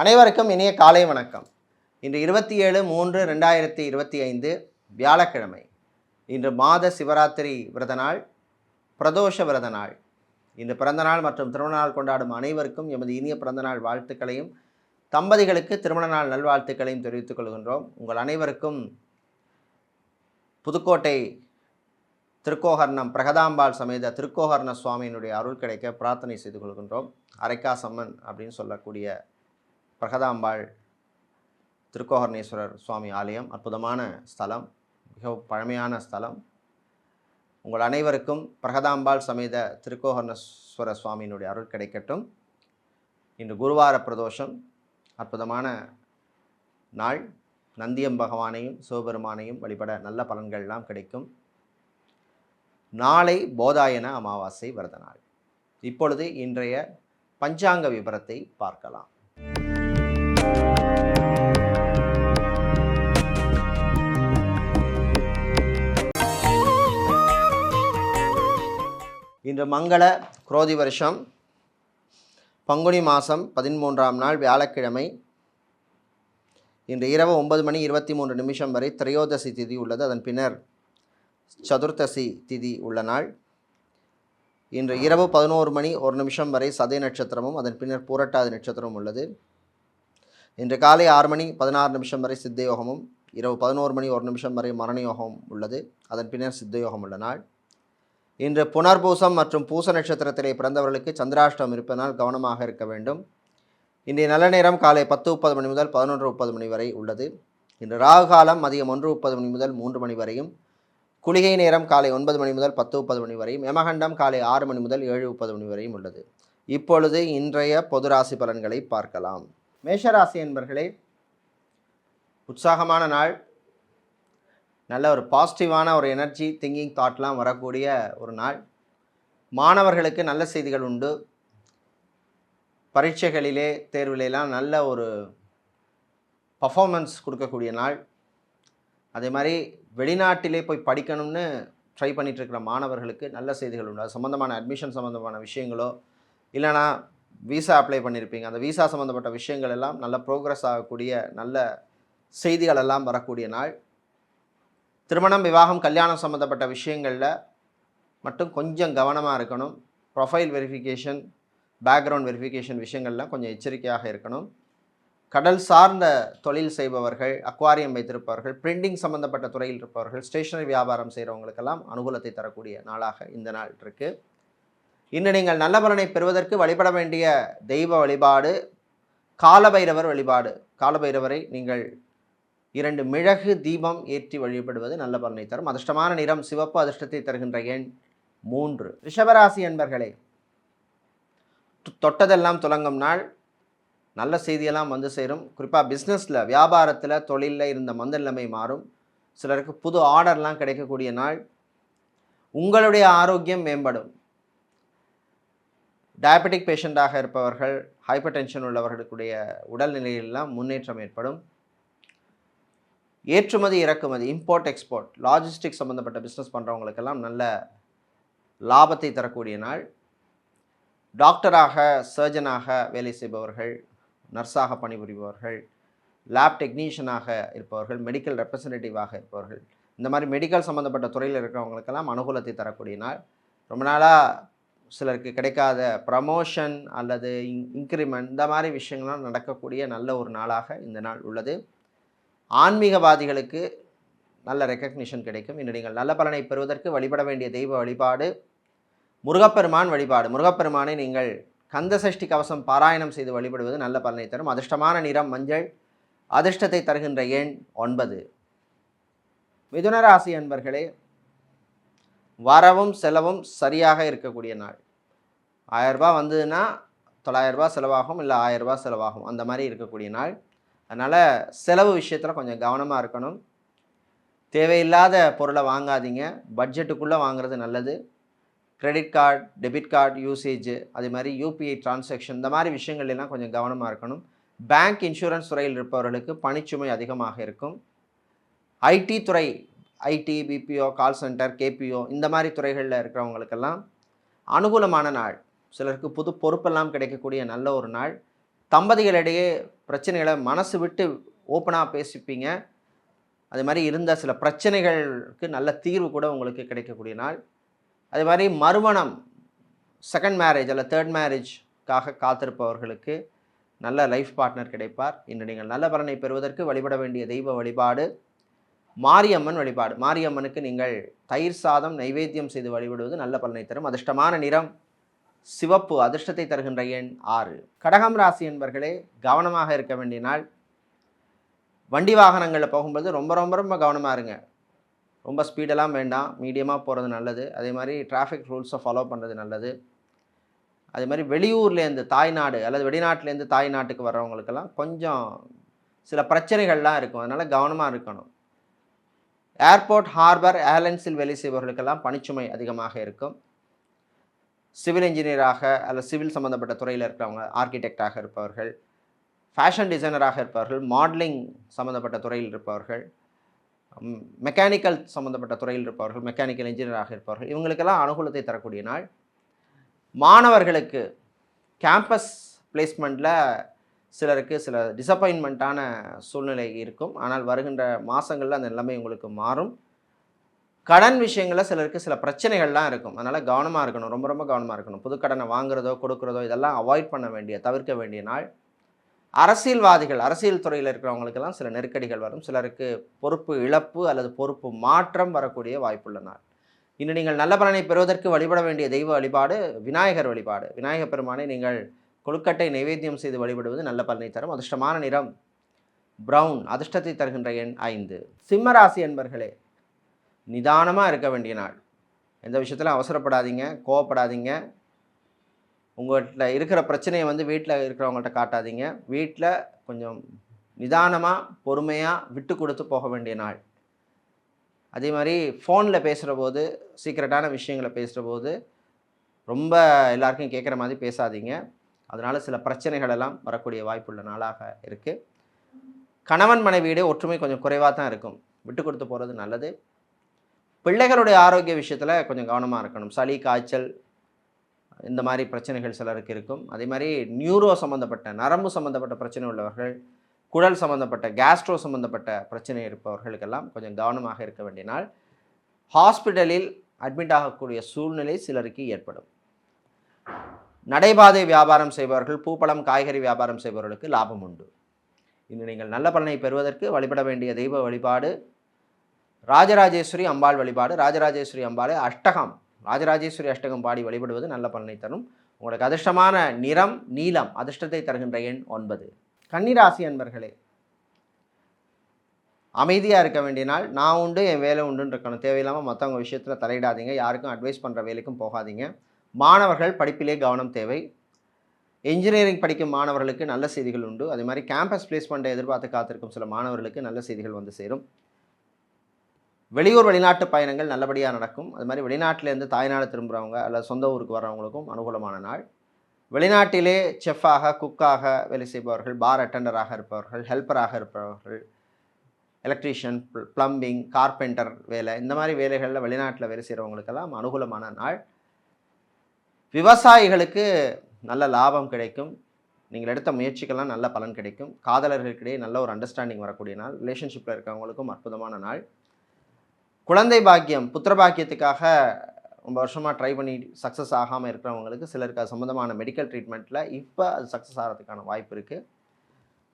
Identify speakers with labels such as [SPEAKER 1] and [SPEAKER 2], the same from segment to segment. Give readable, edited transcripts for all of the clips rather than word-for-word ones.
[SPEAKER 1] அனைவருக்கும் இனிய காலை வணக்கம். இன்று 27/3/2025 வியாழக்கிழமை. இன்று மாத சிவராத்திரி விரத நாள், பிரதோஷ விரத நாள். இன்று பிறந்தநாள் மற்றும் திருமண நாள் கொண்டாடும் அனைவருக்கும் எமது இனிய பிறந்தநாள் வாழ்த்துக்களையும், தம்பதிகளுக்கு திருமண நாள் நல்வாழ்த்துக்களையும் தெரிவித்துக் கொள்கின்றோம். உங்கள் அனைவருக்கும் புதுக்கோட்டை திருக்கோகர்ணம் பிரகதாம்பாள் சமேத திருக்கோகர்ண சுவாமியினுடைய அருள் கிடைக்க பிரார்த்தனை செய்து கொள்கின்றோம். அரைக்காசம்மன் அப்படின்னு சொல்லக்கூடிய பிரகதாம்பாள் திருக்கோகர்ணேஸ்வரர் சுவாமி ஆலயம் அற்புதமான ஸ்தலம், மிகவும் பழமையான ஸ்தலம். உங்கள் அனைவருக்கும் பிரகதாம்பாள் சமேத திருக்கோகர்ணேஸ்வரர் சுவாமியினுடைய அருள் கிடைக்கட்டும். இன்று குருவார பிரதோஷம், அற்புதமான நாள். நந்தியம் பகவானையும் சிவபெருமானையும் வழிபட நல்ல பலன்கள்லாம் கிடைக்கும். நாளை போதாயன அமாவாசை விரத நாள். இப்பொழுது இன்றைய பஞ்சாங்க விபரத்தை பார்க்கலாம். இன்று மங்கள குரோதி வருஷம் பங்குனி மாதம் 13ஆம் நாள் வியாழக்கிழமை. இன்று இரவு 9:23 வரை திரையோதசி திதி உள்ளது. அதன் பின்னர் சதுர்த்தசி திதி உள்ள நாள். இன்று இரவு 11:01 வரை சதய நட்சத்திரமும் அதன் பின்னர் பூரட்டாதி நட்சத்திரமும் உள்ளது. இன்று காலை 6:16 வரை சித்தயோகமும், இரவு 11:01 வரை மரணயோகமும் உள்ளது. அதன் பின்னர் சித்தயோகம் உள்ள நாள். இன்று புனர்பூசம் மற்றும் பூச நட்சத்திரத்திலே பிறந்தவர்களுக்கு சந்திராஷ்டம் இருப்பதனால் கவனமாக இருக்க வேண்டும். இன்றைய நல்ல நேரம் காலை 10:30 முதல் 11:30 வரை உள்ளது. இன்று ராகு காலம் மதியம் 1:30 முதல் 3 வரையும், குளிகை நேரம் காலை 9 முதல் 10:30 வரையும், யமகண்டம் காலை 6 முதல் 7:30 வரையும் உள்ளது. இப்பொழுது இன்றைய பொது ராசி பலன்களை பார்க்கலாம். மேஷராசி என்பர்களே, உற்சாகமான நாள். நல்ல ஒரு பாசிட்டிவான ஒரு எனர்ஜி, திங்கிங், தாட்லாம் வரக்கூடிய ஒரு நாள். மாணவர்களுக்கு நல்ல செய்திகள் உண்டு. பரீட்சைகளிலே தேர்விலெல்லாம் நல்ல ஒரு பர்ஃபார்மன்ஸ் கொடுக்கக்கூடிய நாள். அதே மாதிரி வெளிநாட்டிலே போய் படிக்கணும்னு ட்ரை பண்ணிகிட்ருக்கிற மாணவர்களுக்கு நல்ல செய்திகள் உண்டு. அது சம்மந்தமான அட்மிஷன் சம்மந்தமான விஷயங்களோ, இல்லைனா விசா அப்ளை பண்ணியிருப்பீங்க, அந்த விசா சம்மந்தப்பட்ட விஷயங்கள் எல்லாம் நல்ல ப்ரோக்ரஸ் ஆகக்கூடிய நல்ல செய்திகள் எல்லாம் வரக்கூடிய நாள். திருமணம், விவாகம், கல்யாணம் சம்மந்தப்பட்ட விஷயங்களில் மட்டும் கொஞ்சம் கவனமாக இருக்கணும். ப்ரொஃபைல் வெரிஃபிகேஷன், பேக்ரவுண்ட் வெரிஃபிகேஷன் விஷயங்கள்லாம் கொஞ்சம் எச்சரிக்கையாக இருக்கணும். கடல் சார்ந்த தொழில் செய்பவர்கள், அக்வாரியம் வைத்திருப்பவர்கள், பிரிண்டிங் சம்மந்தப்பட்ட துறையில் இருப்பவர்கள், ஸ்டேஷனரி வியாபாரம் செய்கிறவங்களுக்கெல்லாம் அனுகூலத்தை தரக்கூடிய நாளாக இந்த நாள் இருக்குது. இன்று நீங்கள் நல்ல பலனை பெறுவதற்கு வழிபட வேண்டிய தெய்வ வழிபாடு காலபைரவர் வழிபாடு. காலபைரவரை நீங்கள் 2 மிளகு தீபம் ஏற்றி வழிபடுவது நல்ல பலனை தரும். அதிர்ஷ்டமான நிறம் சிவப்பு. அதிர்ஷ்டத்தை தருகின்ற எண் 3. ரிஷபராசி என்பர்களே, தொட்டதெல்லாம் துலங்கும் நாள். நல்ல செய்தியெல்லாம் வந்து சேரும். குறிப்பாக பிஸ்னஸில், வியாபாரத்தில், தொழிலில் இருந்த மந்த நிலைமை மாறும். சிலருக்கு புது ஆர்டர்லாம் கிடைக்கக்கூடிய நாள். உங்களுடைய ஆரோக்கியம் மேம்படும். டயபெட்டிக் பேஷண்ட்டாக இருப்பவர்கள், ஹைப்பர் டென்ஷன் உள்ளவர்களுடைய உடல்நிலையெல்லாம் முன்னேற்றம் ஏற்படும். ஏற்றுமதி இறக்குமதி, இம்போர்ட் எக்ஸ்போர்ட், லாஜிஸ்டிக்ஸ் சம்மந்தப்பட்ட பிஸ்னஸ் பண்ணுறவங்களுக்கெல்லாம் நல்ல லாபத்தை தரக்கூடிய நாள். டாக்டராக, சர்ஜனாக வேலை செய்பவர்கள், நர்ஸாக பணிபுரிபவர்கள், லேப் டெக்னீஷியனாக இருப்பவர்கள், மெடிக்கல் ரெப்ரசன்டேட்டிவாக இருப்பவர்கள், இந்த மாதிரி மெடிக்கல் சம்மந்தப்பட்ட துறையில் இருக்கிறவங்களுக்கெல்லாம் அனுகூலத்தை தரக்கூடிய நாள். ரொம்ப நாளாக சிலருக்கு கிடைக்காத ப்ரமோஷன் அல்லது இன்க்ரிமெண்ட், இந்த மாதிரி விஷயங்கள்லாம் நடக்கக்கூடிய நல்ல ஒரு நாளாக இந்த நாள் உள்ளது. ஆன்மீகவாதிகளுக்கு நல்ல ரெக்கக்னிஷன் கிடைக்கும். இன்று நீங்கள் நல்ல பலனை பெறுவதற்கு வழிபட வேண்டிய தெய்வ வழிபாடு முருகப்பெருமான் வழிபாடு. முருகப்பெருமானை நீங்கள் கந்த சஷ்டி கவசம் பாராயணம் செய்து வழிபடுவது நல்ல பலனை தரும். அதிர்ஷ்டமான நிறம் மஞ்சள். அதிர்ஷ்டத்தை தருகின்ற எண் 9. மிதுனராசி அன்பர்களே, வரவும் செலவும் சரியாக இருக்கக்கூடிய நாள். 1000 ரூபாய் வந்ததுன்னா 900 ரூபாய் செலவாகும், இல்லை 1000 ரூபாய் செலவாகும், அந்த மாதிரி இருக்கக்கூடிய நாள். அதனால் செலவு விஷயத்தில் கொஞ்சம் கவனமாக இருக்கணும். தேவையில்லாத பொருளை வாங்காதீங்க. பட்ஜெட்டுக்குள்ளே வாங்குறது நல்லது. Credit card, debit card usage, அதே மாதிரி யூபிஐ டிரான்சாக்ஷன், இந்த மாதிரி விஷயங்கள்லாம் கொஞ்சம் கவனமாக இருக்கணும். பேங்க், இன்சூரன்ஸ் துறையில் இருப்பவர்களுக்கு பணிச்சுமை அதிகமாக இருக்கும். ஐடி துறை, ID, BPO, call centre, KPO, இந்த மாதிரி துறைகளில் இருக்கிறவங்களுக்கெல்லாம் அனுகூலமான நாள். சிலருக்கு புது பொறுப்பெல்லாம் கிடைக்கக்கூடிய நல்ல ஒரு நாள். தம்பதிகளிடையே பிரச்சனைகளை மனசு விட்டு ஓப்பனாக பேசிப்பீங்க. அது மாதிரி இருந்த சில பிரச்சனைகளுக்கு நல்ல தீர்வு கூட உங்களுக்கு கிடைக்கக்கூடிய நாள். அதே மாதிரி மறுமணம், செகண்ட் மேரேஜ் அல்ல தேர்ட் மேரேஜ்க்காக காத்திருப்பவர்களுக்கு நல்ல லைஃப் பார்ட்னர் கிடைப்பார். இன்று நீங்கள் நல்ல பலனை பெறுவதற்கு வழிபட வேண்டிய தெய்வ வழிபாடு மாரியம்மன் வழிபாடு. மாரியம்மனுக்கு நீங்கள் தயிர் சாதம் நைவேத்தியம் செய்து வழிபடுவது நல்ல பலனை தரும். அதிர்ஷ்டமான நிறம் சிவப்பு. அதிர்ஷ்டத்தை தருகின்ற எண் 6. கடகம் ராசி என்பர்களே, கவனமாக இருக்க வேண்டிய நாள். வண்டி வாகனங்களில் போகும்போது ரொம்ப ரொம்ப ரொம்ப கவனமாக இருங்க. ரொம்ப ஸ்பீடெல்லாம் வேண்டாம், மீடியமாக போகிறது நல்லது. அதே மாதிரி டிராஃபிக் ரூல்ஸை ஃபாலோ பண்ணுறது நல்லது. அதே மாதிரி வெளியூர்லேருந்து தாய்நாடு அல்லது வெளிநாட்டிலேருந்து தாய்நாட்டுக்கு வர்றவங்களுக்கெல்லாம் கொஞ்சம் சில பிரச்சனைகள்லாம் இருக்கும். அதனால் கவனமாக இருக்கணும். ஏர்போர்ட், ஹார்பர், ஏர்லைன்ஸில் வேலை செய்பவர்களுக்கெல்லாம் பணிச்சுமை அதிகமாக இருக்கும். சிவில் இன்ஜினியராக அல்லது சிவில் சம்மந்தப்பட்ட துறையில் இருக்கிறவங்க, ஆர்கிடெக்டாக இருப்பவர்கள், ஃபேஷன் டிசைனராக இருப்பவர்கள், மாடலிங் சம்மந்தப்பட்ட துறையில் இருப்பவர்கள், மெக்கானிக்கல் சம்மந்தப்பட்ட துறையில் இருப்பவர்கள், மெக்கானிக்கல் இன்ஜினியராக இருப்பவர்கள், இவங்களுக்கெல்லாம் அனுகூலத்தை தரக்கூடிய நாள். மாணவர்களுக்கு கேம்பஸ் பிளேஸ்மெண்ட்டில் சிலருக்கு சில டிசப்பாயின்மெண்ட்டான சூழ்நிலை இருக்கும். ஆனால் வருகின்ற மாதங்களில் அந்த நிலைமை உங்களுக்கு மாறும். கடன் விஷயங்களில் சிலருக்கு சில பிரச்சனைகள்லாம் இருக்கும். அதனால் கவனமாக இருக்கணும், ரொம்ப ரொம்ப கவனமாக இருக்கணும். புது கடனை வாங்குறதோ கொடுக்குறதோ இதெல்லாம் அவாய்ட் பண்ண வேண்டிய, தவிர்க்க வேண்டிய நாள். அரசியல்வாதிகள், அரசியல் துறையில் இருக்கிறவங்களுக்கெல்லாம் சில நெருக்கடிகள் வரும். சிலருக்கு பொறுப்பு இழப்பு அல்லது பொறுப்பு மாற்றம் வரக்கூடிய வாய்ப்புள்ள நாள். இன்று நீங்கள் நல்ல பலனை பெறுவதற்கு வழிபட வேண்டிய தெய்வ வழிபாடு விநாயகர் வழிபாடு. விநாயகர் பெருமானை நீங்கள் கொழுக்கட்டை நைவேத்தியம் செய்து வழிபடுவது நல்ல பலனை தரும். அதிர்ஷ்டமான நிறம் பிரவுன். அதிர்ஷ்டத்தை தருகின்ற எண் 5. சிம்மராசி என்பர்களே, நிதானமாக இருக்க வேண்டிய நாள். எந்த விஷயத்திலும் அவசரப்படாதீங்க, கோவப்படாதீங்க. உங்கள்கிட்ட இருக்கிற பிரச்சனையை வீட்டில் இருக்கிறவங்கள்ட்ட காட்டாதீங்க. வீட்டில் கொஞ்சம் நிதானமாக பொறுமையாக விட்டு கொடுத்து போக வேண்டிய நாள். அதே மாதிரி ஃபோனில் பேசுகிற போது, சீக்ரெட்டான விஷயங்களை பேசுகிற போது ரொம்ப எல்லாருக்கும் கேட்குற மாதிரி பேசாதீங்க. அதனால் சில பிரச்சனைகள் எல்லாம் வரக்கூடிய வாய்ப்புள்ள நாளாக இருக்குது. கணவன் மனைவியிடையே ஒற்றுமை கொஞ்சம் குறைவாக தான் இருக்கும். விட்டு கொடுத்து போகிறது நல்லது. பிள்ளைகளுடைய ஆரோக்கிய விஷயத்தில் கொஞ்சம் கவனமாக இருக்கணும். சளி, காய்ச்சல் இந்த மாதிரி பிரச்சனைகள் சிலருக்கு இருக்கும். அதே மாதிரி நியூரோ சம்மந்தப்பட்ட, நரம்பு சம்மந்தப்பட்ட பிரச்சனை உள்ளவர்கள், குடல் சம்மந்தப்பட்ட, கேஸ்ட்ரோ சம்மந்தப்பட்ட பிரச்சனை இருப்பவர்களுக்கெல்லாம் கொஞ்சம் கவனமாக இருக்க வேண்டிய நாள். ஹாஸ்பிட்டலில் அட்மிட் ஆகக்கூடிய சூழ்நிலை சிலருக்கு ஏற்படும். நடைபாதை வியாபாரம் செய்பவர்கள், பூப்பழம், காய்கறி வியாபாரம் செய்பவர்களுக்கு லாபம் உண்டு. இன்று நீங்கள் நல்ல பலனை பெறுவதற்கு வழிபட வேண்டிய தெய்வ வழிபாடு ராஜராஜேஸ்வரி அம்பாள் வழிபாடு. ராஜராஜேஸ்வரி அம்பாளை அஷ்டகம், ராஜராஜேஸ்வரி அஷ்டகம் பாடி வழிபடுவது நல்ல பலனை தரும். உங்களுக்கு அதிர்ஷ்டமான நிறம் நீலம். அதிர்ஷ்டத்தை தருகின்ற எண் 9. கன்னிராசி அன்பர்களே, அமைதியாக இருக்க வேண்டிய நாள். நான் உண்டு, என் வேலை உண்டுன்னு இருக்கணும். தேவையில்லாமல் மற்றவங்க விஷயத்தில் தலையிடாதீங்க. யாருக்கும் அட்வைஸ் பண்ணுற வேலைக்கும் போகாதீங்க. மாணவர்கள் படிப்பிலே கவனம் தேவை. இன்ஜினியரிங் படிக்கும் மாணவர்களுக்கு நல்ல செய்திகள் உண்டு. அதே மாதிரி கேம்பஸ் பிளேஸ்மெண்ட்டை எதிர்பார்த்து காத்திருக்கும் சில மாணவர்களுக்கு நல்ல செய்திகள் வந்து சேரும். வெளியூர் வெளிநாட்டு பயணங்கள் நல்லபடியாக நடக்கும். அது மாதிரி வெளிநாட்டிலேருந்து தாய்நாடு திரும்புகிறவங்க அல்லது சொந்த ஊருக்கு வர்றவங்களுக்கும் அனுகூலமான நாள். வெளிநாட்டிலே செஃப்பாக, குக்காக வேலை செய்பவர்கள், பார் அட்டெண்டராக இருப்பவர்கள், ஹெல்ப்பராக இருப்பவர்கள், எலக்ட்ரீஷியன், ப்ளம்பிங், கார்பெண்டர் வேலை, இந்த மாதிரி வேலைகளில் வெளிநாட்டில் வேலை செய்கிறவங்களுக்கெல்லாம் அனுகூலமான நாள். விவசாயிகளுக்கு நல்ல லாபம் கிடைக்கும். நீங்கள் எடுத்த முயற்சிக்கெல்லாம் நல்ல பலன் கிடைக்கும். காதலர்களுக்கிடையே நல்ல ஒரு அண்டர்ஸ்டாண்டிங் வரக்கூடிய நாள். ரிலேஷன்ஷிப்பில் இருக்கிறவங்களுக்கும் அற்புதமான நாள். குழந்தை பாக்கியம், புத்திர பாக்கியத்துக்காக ரொம்ப வருஷமாக ட்ரை பண்ணி சக்ஸஸ் ஆகாமல் இருக்கிறவங்களுக்கு சிலருக்கு அது சம்மந்தமான மெடிக்கல் ட்ரீட்மெண்ட்டில் இப்போ அது சக்ஸஸ் ஆகிறதுக்கான வாய்ப்பு இருக்குது.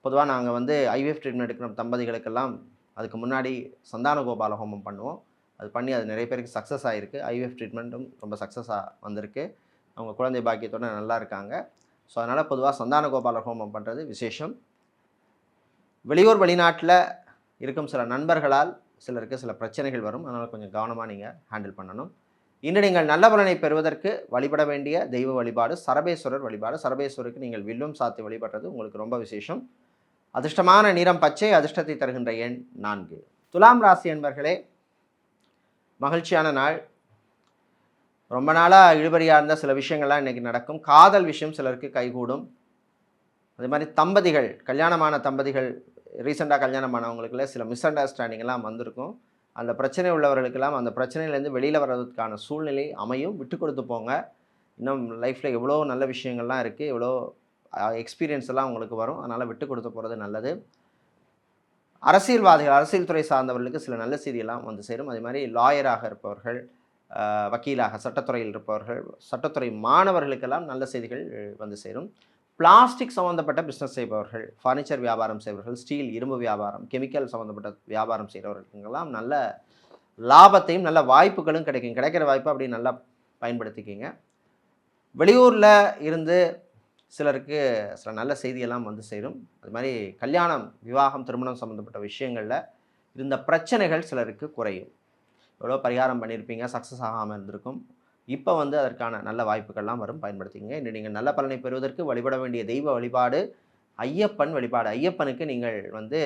[SPEAKER 1] பொதுவாக நாங்கள் ஐவிஎஃப் ட்ரீட்மெண்ட் எடுக்கிற தம்பதிகளுக்கெல்லாம் அதுக்கு முன்னாடி சந்தான கோபால ஹோமம் பண்ணுவோம். அது பண்ணி அது நிறைய பேருக்கு சக்ஸஸ் ஆகிருக்கு. ஐவிஎஃப் ட்ரீட்மெண்ட்டும் ரொம்ப சக்ஸஸாக வந்திருக்கு. அவங்க குழந்தை பாக்கியத்தோடு நல்லா இருக்காங்க. ஸோ அதனால் பொதுவாக சந்தான கோபால ஹோமம் பண்ணுறது விசேஷம். வெளியூர் வெளிநாட்டில் இருக்கும் சில நண்பர்களால் சிலருக்கு சில பிரச்சனைகள் வரும். அதனால் கொஞ்சம் கவனமாக நீங்கள் ஹேண்டில் பண்ணணும். இன்று நீங்கள் நல்ல பலனை பெறுவதற்கு வழிபட வேண்டிய தெய்வ வழிபாடு சரபேஸ்வரர் வழிபாடு. சரபேஸ்வருக்கு நீங்கள் வில்லும் சாத்தி வழிபடுறது உங்களுக்கு ரொம்ப விசேஷம். அதிர்ஷ்டமான நிறம் பச்சை. அதிர்ஷ்டத்தை தருகின்ற எண் 4. துலாம் ராசி என்பர்களே, மகிழ்ச்சியான நாள். ரொம்ப நாளாக இழுபறியாக இருந்த சில விஷயங்கள்லாம் இன்றைக்கி நடக்கும். காதல் விஷயம் சிலருக்கு கைகூடும். அதே மாதிரி தம்பதிகள், கல்யாணமான தம்பதிகள், ரீசெண்டாக கல்யாணமானவங்களுக்குள்ள சில மிஸ் அண்டர்ஸ்டாண்டிங்லாம் வந்திருக்கும். அந்த பிரச்சனை உள்ளவர்களுக்கெல்லாம் அந்த பிரச்சனையிலேருந்து வெளியில் வர்றதுக்கான சூழ்நிலை அமையும். விட்டு கொடுத்து போங்க. இன்னும் லைஃப்பில் எவ்வளோ நல்ல விஷயங்கள்லாம் இருக்குது, எவ்வளோ எக்ஸ்பீரியன்ஸ் எல்லாம் உங்களுக்கு வரும். அதனால் விட்டு கொடுத்து போகிறது நல்லது. அரசியல்வாதிகள், அரசியல் துறை சார்ந்தவர்களுக்கு சில நல்ல செய்தியெல்லாம் வந்து சேரும். அதே மாதிரி லாயராக இருப்பவர்கள், வக்கீலாக சட்டத்துறையில் இருப்பவர்கள், சட்டத்துறை மாணவர்களுக்கெல்லாம் நல்ல செய்திகள் வந்து சேரும். பிளாஸ்டிக் சம்மந்தப்பட்ட பிஸ்னஸ் செய்பவர்கள், ஃபர்னிச்சர் வியாபாரம் செய்பவர்கள், ஸ்டீல் இரும்பு வியாபாரம், கெமிக்கல் சம்மந்தப்பட்ட வியாபாரம் செய்கிறவர்களுக்கெல்லாம் நல்ல லாபத்தையும் நல்ல வாய்ப்புகளும் கிடைக்கும். கிடைக்கிற வாய்ப்பை அப்படி நல்லா பயன்படுத்திக்கிங்க. வெளியூரில் இருந்து சிலருக்கு சில நல்ல செய்தியெல்லாம் வந்து சேரும். அது மாதிரி கல்யாணம், விவாகம், திருமணம் சம்மந்தப்பட்ட விஷயங்களில் இருந்த பிரச்சனைகள் சிலருக்கு குறையும். எவ்வளோ பரிகாரம் பண்ணியிருப்பீங்க, சக்ஸஸ் ஆகாமல் இருந்திருக்கும். இப்போ வந்து அதற்கான நல்ல வாய்ப்புகள்லாம் வரும், பயன்படுத்திங்க. இன்று நீங்கள் நல்ல பலனை பெறுவதற்கு வழிபட வேண்டிய தெய்வ வழிபாடு ஐயப்பன் வழிபாடு. ஐயப்பனுக்கு நீங்கள் வந்து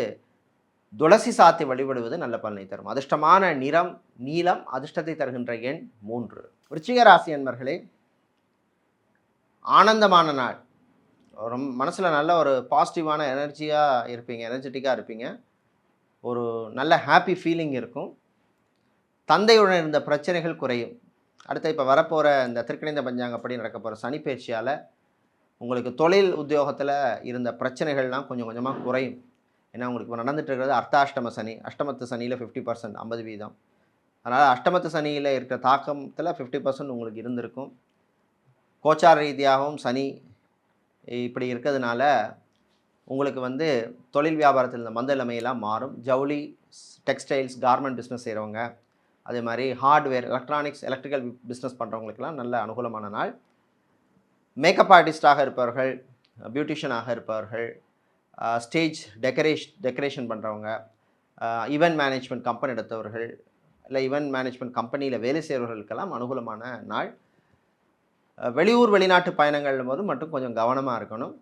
[SPEAKER 1] துளசி சாத்தி வழிபடுவது நல்ல பலனை தரும். அதிர்ஷ்டமான நிறம் நீலம், அதிர்ஷ்டத்தை தருகின்ற எண் 3. விருச்சிக ராசி அன்பர்களே, ஆனந்தமான நாள். ரொம்ப மனசில் நல்ல ஒரு பாசிட்டிவான எனர்ஜியாக இருப்பீங்க, எனர்ஜெட்டிக்காக இருப்பீங்க. ஒரு நல்ல ஹாப்பி ஃபீலிங் இருக்கும். தந்தையுடன் இருந்த பிரச்சனைகள் குறையும். அடுத்து இப்போ வரப்போகிற இந்த திருக்கணித பஞ்சாங்கப்படி நடக்க போகிற சனி பயிற்சியால் உங்களுக்கு தொழில் உத்தியோகத்தில் இருந்த பிரச்சனைகள்லாம் கொஞ்சம் கொஞ்சமாக குறையும். ஏன்னா உங்களுக்கு இப்போ நடந்துட்டு இருக்கிறது அர்த்தாஷ்டம சனி. அஷ்டமத்து சனியில் 50%, 50%. அதனால் அஷ்டமத்து சனியில் இருக்கிற தாக்கத்தில் 50% உங்களுக்கு இருந்திருக்கும். கோச்சார ரீதியாகவும் சனி இப்படி இருக்கிறதுனால உங்களுக்கு வந்து தொழில் வியாபாரத்தில் இந்த மந்த நிலைமையெல்லாம் மாறும். ஜவுளி, டெக்ஸ்டைல்ஸ், கார்மெண்ட் பிஸ்னஸ் செய்கிறவங்க, அதே மாதிரி ஹார்ட்வேர், எலக்ட்ரானிக்ஸ், எலக்ட்ரிக்கல் பிஸ்னஸ் பண்ணுறவங்களுக்கெல்லாம் நல்ல அனுகூலமான நாள். மேக்கப் ஆர்டிஸ்டாக இருப்பவர்கள், பியூட்டிஷியனாக இருப்பவர்கள், ஸ்டேஜ் டெக்கரேஷன் பண்ணுறவங்க, ஈவெண்ட் மேனேஜ்மெண்ட் கம்பெனி எடுத்தவர்கள், இல்லை ஈவெண்ட் மேனேஜ்மெண்ட் கம்பெனியில் வேலை செய்கிறவர்களுக்கெல்லாம் அனுகூலமான நாள். வெளியூர் வெளிநாட்டு பயணங்கள் போது மட்டும் கொஞ்சம் கவனமாக இருக்கணும்.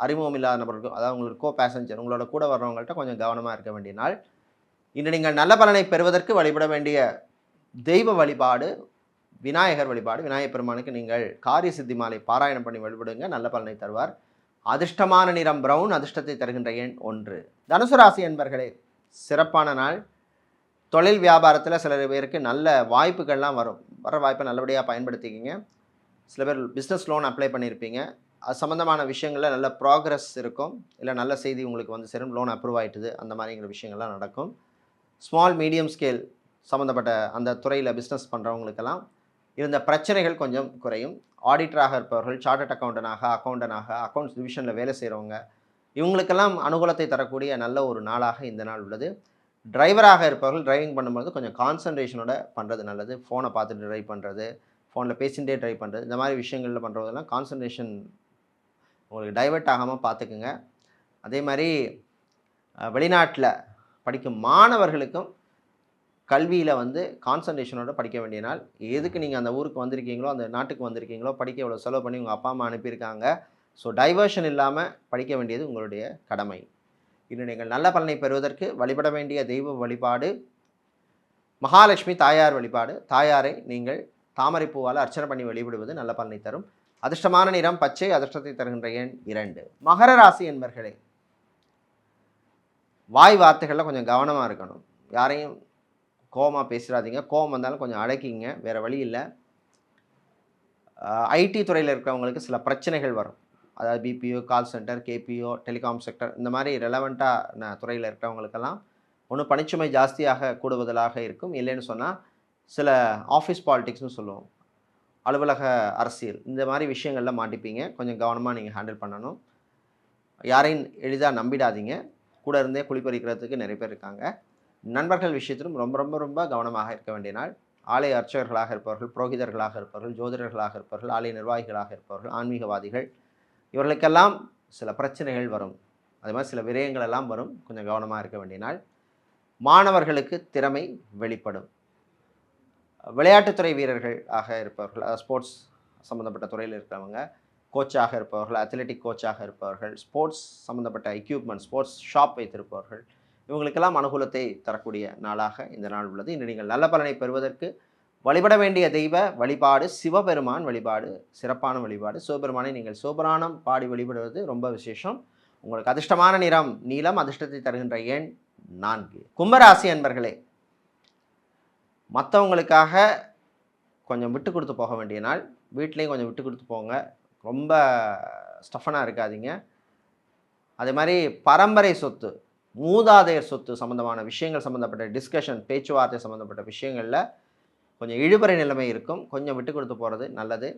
[SPEAKER 1] அறிமுகம் இல்லாத நபர்களுக்கும், அதாவது உங்களுக்கு கோ பேசஞ்சர், உங்களோட கூட வர்றவங்கள்ட்ட கொஞ்சம் கவனமாக இருக்க வேண்டிய நாள். இன்று நீங்கள் நல்ல பலனை பெறுவதற்கு வழிபட வேண்டிய தெய்வ வழிபாடு விநாயகர் வழிபாடு. விநாயகர் பெருமானுக்கு நீங்கள் காரிய சித்தி மாலை பாராயணம் பண்ணி வழிபடுங்க, நல்ல பலனை தருவார். அதிர்ஷ்டமான நிறம் பிரவுன், அதிர்ஷ்டத்தை தருகின்ற எண் 1. தனுசு ராசி என்பர்களே, சிறப்பான நாள். தொழில் வியாபாரத்தில் சில பேருக்கு நல்ல வாய்ப்புகள்லாம் வரும். வர வாய்ப்பை நல்லபடியாக பயன்படுத்திக்கிங்க. சில பேர் பிஸ்னஸ் லோன் அப்ளை பண்ணியிருப்பீங்க. அது சம்மந்தமான விஷயங்களில் நல்ல ப்ராக்ரஸ் இருக்கும். இல்லை நல்ல செய்தி உங்களுக்கு வந்து சேரும், லோன் அப்ரூவ் ஆகிட்டுது, அந்த மாதிரிங்கிற விஷயங்கள்லாம் நடக்கும். ஸ்மால் மீடியம் ஸ்கேல் சம்மந்தப்பட்ட அந்த துறையில் பிஸ்னஸ் பண்ணுறவங்களுக்கெல்லாம் இருந்த பிரச்சனைகள் கொஞ்சம் குறையும். ஆடிட்டராக இருப்பவர்கள், சார்ட்டர்ட் அக்கௌண்டனாக, அக்கௌண்ட்ஸ் டிவிஷனில் வேலை செய்கிறவங்க, இவங்களுக்கெல்லாம் அனுகூலத்தை தரக்கூடிய நல்ல ஒரு நாளாக இந்த நாள் உள்ளது. டிரைவராக இருப்பவர்கள் டிரைவிங் பண்ணும்போது கொஞ்சம் கான்சன்ட்ரேஷனோட பண்ணுறது நல்லது. ஃபோனை பார்த்துட்டு ட்ரைவ் பண்ணுறது, ஃபோனில் பேசிகிட்டே ட்ரைவ் பண்ணுறது, இந்த மாதிரி விஷயங்களில் பண்ணுறதெல்லாம் கான்சன்ட்ரேஷன் உங்களுக்கு டைவெர்ட் ஆகாமல் பார்த்துக்குங்க. அதே மாதிரி வெளிநாட்டில் படிக்கும் மாணவர்களுக்கும் கல்வியில் வந்து கான்சன்ட்ரேஷனோட படிக்க வேண்டிய நாள். எதுக்கு நீங்கள் அந்த ஊருக்கு வந்திருக்கீங்களோ, அந்த நாட்டுக்கு வந்திருக்கீங்களோ, படிக்க எவ்வளோ செலவு பண்ணி உங்கள் அப்பா அம்மா அனுப்பியிருக்காங்க. ஸோ டைவர்ஷன் இல்லாமல் படிக்க வேண்டியது உங்களுடைய கடமை. இன்று நீங்கள் நல்ல பலனை பெறுவதற்கு வழிபட வேண்டிய தெய்வ வழிபாடு மகாலட்சுமி தாயார் வழிபாடு. தாயாரை நீங்கள் தாமரை பூவால் அர்ச்சனை பண்ணி வழிபடுவது நல்ல பலனை தரும். அதிர்ஷ்டமான நிறம் பச்சை, அதிர்ஷ்டத்தை தருகின்ற எண் 2. மகர ராசி என்பர்களே, வாய் வார்த்தைகளில் கொஞ்சம் கவனமாக இருக்கணும். யாரையும் கோபமாக பேசுகிறாதீங்க. கோபம் வந்தாலும் கொஞ்சம் அடக்கிங்க, வேறு வழி இல்லை. ஐடி துறையில் இருக்கிறவங்களுக்கு சில பிரச்சனைகள் வரும். அதாவது BPO, call centre, KPO, telecom sector, இந்த மாதிரி ரெலவெண்ட்டான துறையில் இருக்கிறவங்களுக்கெல்லாம் ஒன்று பணிச்சுமை ஜாஸ்தியாக கூடுவதாக இருக்கும். இல்லைன்னு சொன்னால் சில ஆஃபீஸ் பாலிடிக்ஸ்னு சொல்லுவோம், அலுவலக அரசியல், இந்த மாதிரி விஷயங்களில் மாட்டிப்பீங்க. கொஞ்சம் கவனமாக நீங்கள் ஹேண்டில் பண்ணணும். யாரையும் எளிதாக நம்பிடாதீங்க. கூட இருந்தே குளிப்பறிக்கிறதுக்கு நிறைய பேர் இருக்காங்க. நண்பர்கள் விஷயத்திலும் ரொம்ப ரொம்ப ரொம்ப கவனமாக இருக்க வேண்டிய நாள். ஆலய அர்ச்சகர்களாக இருப்பவர்கள், புரோகிதர்களாக இருப்பவர்கள், ஜோதிடர்களாக இருப்பவர்கள், ஆலய நிர்வாகிகளாக இருப்பவர்கள், ஆன்மீகவாதிகள், இவர்களுக்கெல்லாம் சில பிரச்சனைகள் வரும். அதே மாதிரி சில விரயங்கள் எல்லாம் வரும். கொஞ்சம் கவனமாக இருக்க வேண்டிய நாள். மாணவர்களுக்கு திறமை வெளிப்படும். விளையாட்டுத்துறை வீரர்கள் ஆக இருப்பவர்கள், ஸ்போர்ட்ஸ் சம்மந்தப்பட்ட துறையில் இருக்கிறவங்க, கோச்சாக இருப்பவர்கள், அத்லெட்டிக் கோச்சாக இருப்பவர்கள், ஸ்போர்ட்ஸ் சம்மந்தப்பட்ட எக்யூப்மெண்ட், ஸ்போர்ட்ஸ் ஷாப் வைத்திருப்பவர்கள், இவங்களுக்கெல்லாம் அனுகூலத்தை தரக்கூடிய நாளாக இந்த நாள் உள்ளது. இன்று நீங்கள் நல்ல பலனை பெறுவதற்கு வழிபட வேண்டிய தெய்வ வழிபாடு சிவபெருமான் வழிபாடு, சிறப்பான வழிபாடு. சிவபெருமானை நீங்கள் சிவபுராணம் பாடி வழிபடுவது ரொம்ப விசேஷம். உங்களுக்கு அதிர்ஷ்டமான நிறம் நீலம், அதிர்ஷ்டத்தை தருகின்ற எண் 4. கும்பராசி அன்பர்களே, மற்றவங்களுக்காக கொஞ்சம் விட்டு கொடுத்து போக வேண்டிய நாள். வீட்லேயும் கொஞ்சம் விட்டு கொடுத்து போங்க. ரொம்ப ஸ்டஃபனாக இருக்காதீங்க. அதே மாதிரி பரம்பரை சொத்து, மூதாதையர் சொத்து சம்மந்தமான விஷயங்கள் சம்மந்தப்பட்ட டிஸ்கஷன், பேச்சுவார்த்தை சம்மந்தப்பட்ட விஷயங்களில் கொஞ்சம் இழுபறை நிலைமை இருக்கும். கொஞ்சம் விட்டு கொடுத்து போகிறது நல்லது.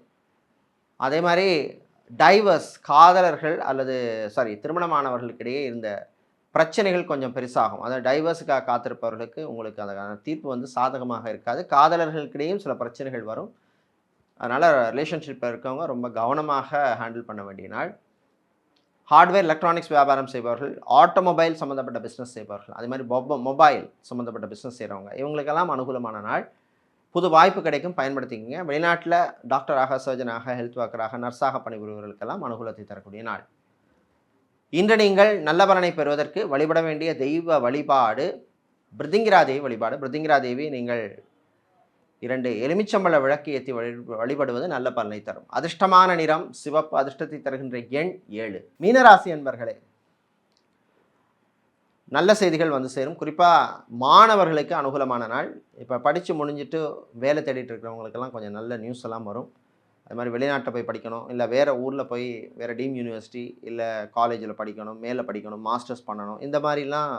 [SPEAKER 1] அதே மாதிரி டைவர்ஸ், காதலர்கள் அல்லது திருமணமானவர்களுக்கிடையே இருந்த பிரச்சனைகள் கொஞ்சம் பெருசாகும். அதாவது டைவர்ஸுக்காக காத்திருப்பவர்களுக்கு உங்களுக்கு அதுக்கான தீர்ப்பு வந்து சாதகமாக இருக்காது. காதலர்களுக்கிடையும் சில பிரச்சனைகள் வரும். அதனால் ரிலேஷன்ஷிப்பில் இருக்கவங்க ரொம்ப கவனமாக ஹேண்டில் பண்ண வேண்டிய நாள். ஹார்ட்வேர், எலக்ட்ரானிக்ஸ் வியாபாரம் செய்பவர்கள், ஆட்டோமொபைல் சம்மந்தப்பட்ட பிஸ்னஸ் செய்பவர்கள், அதே மாதிரி மொபைல் சம்மந்தப்பட்ட பிஸ்னஸ் செய்கிறவங்க, இவங்களுக்கெல்லாம் அனுகூலமான நாள். புது வாய்ப்பு கிடைக்கும், பயன்படுத்திக்கங்க. வெளிநாட்டில் டாக்டராக, சர்ஜனாக, ஹெல்த் ஒர்க்கராக, நர்ஸாக பணிபுரிவர்களுக்கெல்லாம் அனுகூலத்தை தரக்கூடிய நாள். இன்று நீங்கள் நல்ல பலனை பெறுவதற்கு வழிபட வேண்டிய தெய்வ வழிபாடு பிருதிங்கிரா தேவி வழிபாடு. பிருதிங்கிரா தேவி நீங்கள் 2 எலுமிச்சம்பழ விளக்கு ஏற்றி வழிபடுவது நல்ல பலனை தரும். அதிர்ஷ்டமான நிறம் சிவப்பு. அதிர்ஷ்டத்தை தருகின்ற எண் 7. மீனராசி என்பர்களே, நல்ல செய்திகள் வந்து சேரும். குறிப்பாக மாணவர்களுக்கு அனுகூலமான நாள். இப்போ படித்து முடிஞ்சிட்டு வேலை தேடிட்டு இருக்கிறவங்களுக்கெல்லாம் கொஞ்சம் நல்ல நியூஸ் எல்லாம் வரும். அது மாதிரி வெளிநாட்டில் போய் படிக்கணும், இல்லை வேறு ஊரில் போய் வேறு டீம் யூனிவர்சிட்டி இல்லை காலேஜில் படிக்கணும், மேலே படிக்கணும், மாஸ்டர்ஸ் பண்ணணும், இந்த மாதிரிலாம்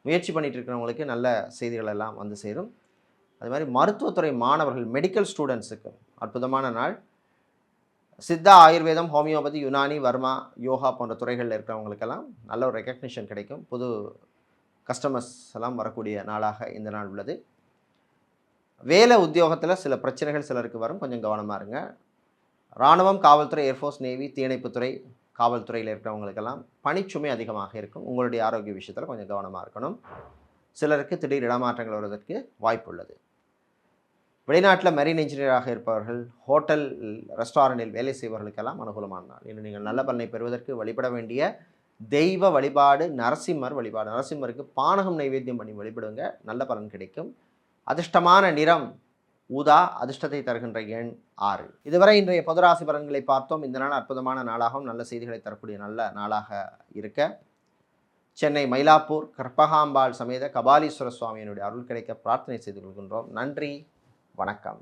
[SPEAKER 1] முயற்சி பண்ணிகிட்டு இருக்கிறவங்களுக்கு நல்ல செய்திகள் எல்லாம் வந்து சேரும். அது மாதிரி மருத்துவத்துறை மாணவர்கள், மெடிக்கல் ஸ்டூடெண்ட்ஸுக்கு அற்புதமான நாள். சித்தா, ஆயுர்வேதம், ஹோமியோபதி, யுனானி, வர்மா, யோகா போன்ற துறைகளில் இருக்கிறவங்களுக்கெல்லாம் நல்ல ஒரு ரெக்கக்னிஷன் கிடைக்கும். புது கஸ்டமர்ஸ் எல்லாம் வரக்கூடிய நாளாக இந்த நாள் உள்ளது. வேலை உத்தியோகத்தில் சில பிரச்சனைகள் சிலருக்கு வரும், கொஞ்சம் கவனமாக இருங்க. இராணுவம், காவல்துறை, ஏர்ஃபோர்ஸ், நேவி, தீயணைப்புத்துறை, காவல்துறையில் இருக்கிறவங்களுக்கெல்லாம் பணிச்சுமை அதிகமாக இருக்கும். உங்களுடைய ஆரோக்கிய விஷயத்தில் கொஞ்சம் கவனமாக இருக்கணும். சிலருக்கு திடீர் இடமாற்றங்கள் வருவதற்கு வாய்ப்பு உள்ளது. வெளிநாட்டில் மெரின் இன்ஜினியராக இருப்பவர்கள், ஹோட்டல், ரெஸ்டாரண்டில் வேலை செய்பவர்களுக்கெல்லாம் அனுகூலமான நாள். இன்று நீங்கள் நல்ல பலனை பெறுவதற்கு வழிபட வேண்டிய தெய்வ வழிபாடு நரசிம்மர் வழிபாடு. நரசிம்மருக்கு பானகம் நைவேத்தியம் பண்ணி வழிபடுங்க, நல்ல பலன் கிடைக்கும். அதிர்ஷ்டமான நிறம் ஊதா. அதிர்ஷ்டத்தை தருகின்ற எண் 6. இதுவரை இன்றைய பொதுராசி பலன்களை பார்த்தோம். இந்த நாள் அற்புதமான நாளாகவும் நல்ல செய்திகளை தரக்கூடிய நல்ல நாளாக இருக்க சென்னை மயிலாப்பூர் கற்பகாம்பாள் சமேத கபாலீஸ்வர சுவாமியினுடைய அருள் கிடைக்க பிரார்த்தனை செய்து கொள்கின்றோம். நன்றி, வணக்கம்.